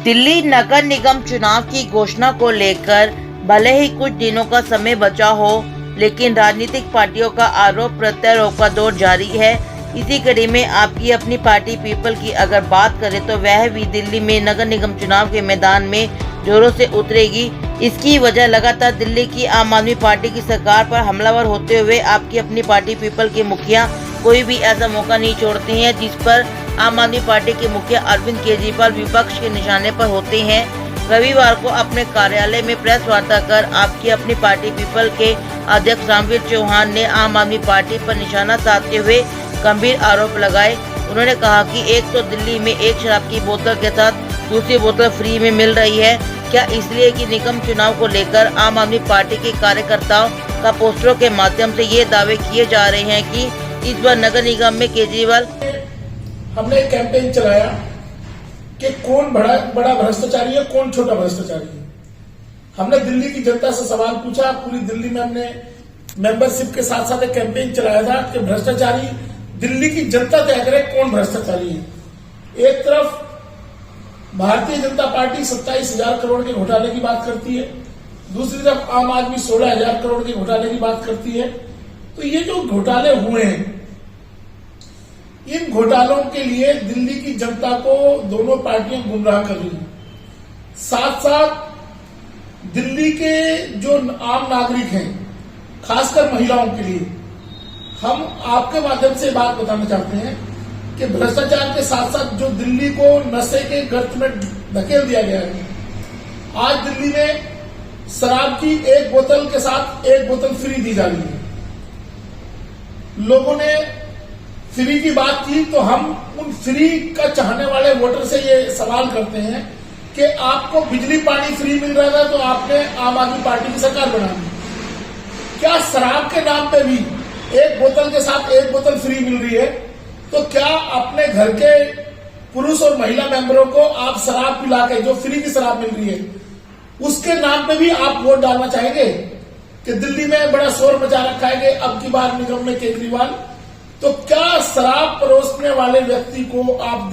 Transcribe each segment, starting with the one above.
दिल्ली नगर निगम चुनाव की घोषणा को लेकर भले ही कुछ दिनों का समय बचा हो, लेकिन राजनीतिक पार्टियों का आरोप प्रत्यारोप का दौर जारी है। इसी कड़ी में आपकी अपनी पार्टी पीपल की अगर बात करें तो वह भी दिल्ली में नगर निगम चुनाव के मैदान में जोरों से उतरेगी। इसकी वजह लगातार दिल्ली की आम आदमी पार्टी की सरकार पर हमलावर होते हुए आपकी अपनी पार्टी पीपल के मुखिया कोई भी ऐसा मौका नहीं छोड़ते हैं जिस पर आम आदमी पार्टी के मुखिया अरविंद केजरीवाल विपक्ष के निशाने पर होते हैं। रविवार को अपने कार्यालय में प्रेस वार्ता कर आपकी अपनी पार्टी पीपल के अध्यक्ष रामवीर चौहान ने आम आदमी पार्टी पर निशाना साधते हुए गंभीर आरोप लगाए। उन्होंने कहा कि एक तो दिल्ली में एक शराब की बोतल के साथ दूसरी बोतल फ्री में मिल रही है, क्या इसलिए कि निगम चुनाव को लेकर आम आदमी पार्टी के कार्यकर्ताओं का पोस्टरों के माध्यम से ये दावे किए जा रहे हैं कि इस बार नगर निगम में केजरीवाल। हमने एक कैंपेन चलाया कि कौन बड़ा भ्रष्टाचारी है, कौन छोटा भ्रष्टाचारी है। हमने दिल्ली की जनता से सवाल पूछा। पूरी दिल्ली में हमने मेंबरशिप के साथ साथ एक कैंपेन चलाया था कि भ्रष्टाचारी दिल्ली की जनता तय करे कौन भ्रष्टाचारी है। एक तरफ भारतीय जनता पार्टी 27,000 करोड़ के घोटाले की बात करती है, दूसरी तरफ आम आदमी 16,000 करोड़ के घोटाले की बात करती है। तो ये जो घोटाले हुए हैं, इन घोटालों के लिए दिल्ली की जनता को दोनों पार्टियां गुमराह कर रही हैं। साथ साथ दिल्ली के जो आम नागरिक हैं, खासकर महिलाओं के लिए हम आपके माध्यम से बात बताना चाहते हैं कि भ्रष्टाचार के साथ साथ जो दिल्ली को नशे के गर्त में धकेल दिया गया है। आज दिल्ली में शराब की एक बोतल के साथ एक बोतल फ्री दी जा रही है। लोगों ने फ्री की बात की तो हम उन फ्री का चाहने वाले वोटर से ये सवाल करते हैं कि आपको बिजली पानी फ्री मिल रहा था तो आपने आम आदमी पार्टी की सरकार बना दी। क्या शराब के नाम पे भी एक बोतल के साथ एक बोतल फ्री मिल रही है, तो क्या अपने घर के पुरुष और महिला मेंबरों को आप शराब पिला के, जो फ्री की शराब मिल रही है, उसके नाम पे भी आप वोट डालना चाहेंगे? कि दिल्ली में बड़ा शोर मचा रखा है कि अब की बार निगम में केजरीवाल, तो क्या शराब परोसने वाले व्यक्ति को आप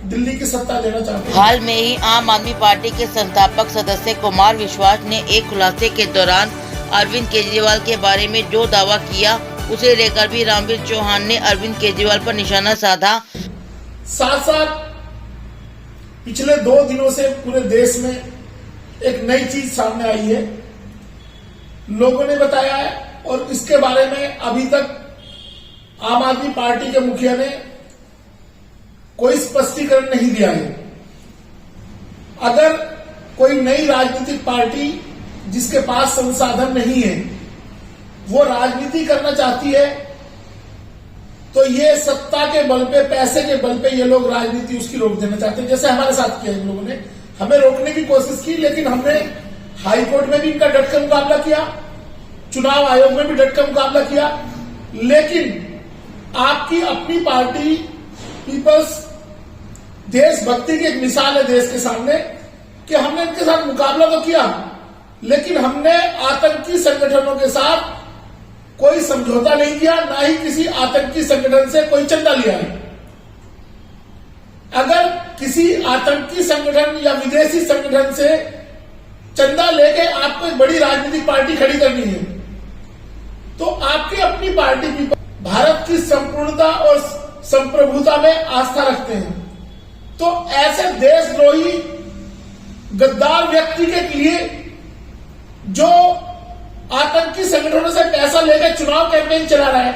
दिल्ली की सत्ता देना चाहते हैं? हाल में ही आम आदमी पार्टी के संस्थापक सदस्य कुमार विश्वास ने एक खुलासे के दौरान अरविंद केजरीवाल के बारे में जो दावा किया, उसे लेकर भी रामवीर चौहान ने अरविंद केजरीवाल पर निशाना साधा। साथ साथ पिछले 2 दिनों से पूरे देश में एक नई चीज सामने आई है, लोगों ने बताया है, और इसके बारे में अभी तक आम आदमी पार्टी के मुखिया ने कोई स्पष्टीकरण नहीं दिया है। अगर कोई नई राजनीतिक पार्टी जिसके पास संसाधन नहीं है वो राजनीति करना चाहती है, तो ये सत्ता के बल पे, पैसे के बल पे ये लोग राजनीति उसकी रोक देना चाहते हैं। जैसे हमारे साथ किया इन लोगों ने, हमें रोकने की कोशिश की, लेकिन हमने हाई कोर्ट में भी इनका डट कर मुकाबला किया, चुनाव आयोग में भी डट कर मुकाबला किया, लेकिन आपकी अपनी पार्टी पीपल्स देशभक्ति की एक मिसाल है देश के सामने कि हमने इनके साथ मुकाबला तो किया, लेकिन हमने आतंकी संगठनों के साथ कोई समझौता नहीं किया, ना ही किसी आतंकी संगठन से कोई चंदा लिया है। अगर किसी आतंकी संगठन या विदेशी संगठन से चंदा लेके आपको एक बड़ी राजनीतिक पार्टी खड़ी करनी है, तो आपकी अपनी पार्टी भारत की संपूर्णता और संप्रभुता में आस्था रखते हैं, तो ऐसे देशद्रोही गद्दार व्यक्ति के लिए जो आतंकी संगठनों से पैसा लेकर चुनाव कैंपेन चला रहा है,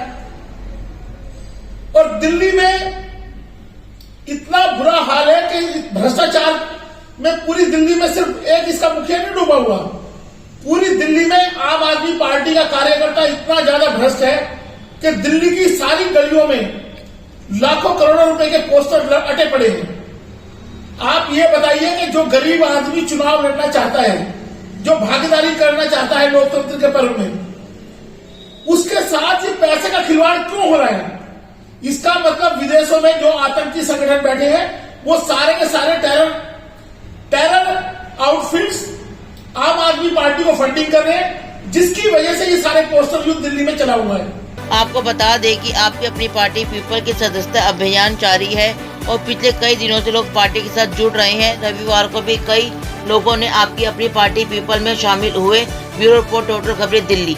और दिल्ली में इतना बुरा हाल है कि भ्रष्टाचार में पूरी दिल्ली में सिर्फ एक इसका मुखिया नहीं डूबा हुआ, पूरी दिल्ली में आम आदमी पार्टी का कार्यकर्ता इतना ज्यादा भ्रष्ट है कि दिल्ली की सारी गलियों में लाखों करोड़ों रुपए के पोस्टर अटे पड़े हैं। आप ये बताइए कि जो गरीब आदमी चुनाव लड़ना चाहता है, जो भागीदारी करना चाहता है लोकतंत्र के पर्व में, उसके साथ ये पैसे का खिलवाड़ क्यों हो रहा है? इसका मतलब विदेशों में जो आतंकी संगठन बैठे हैं वो सारे के सारे टेरर आउटफिट्स आम आदमी पार्टी को फंडिंग कर रहे हैं, जिसकी वजह से ये सारे पोस्टर युद्ध दिल्ली में चला हुआ है। आपको बता दें कि आपकी अपनी पार्टी पीपल की सदस्यता अभियान जारी है। और पिछले कई दिनों से लोग पार्टी के साथ जुड़ रहे हैं। रविवार को भी कई लोगों ने आपकी अपनी पार्टी पीपल में शामिल हुए। ब्यूरो रिपोर्ट, टोटल खबरें, दिल्ली।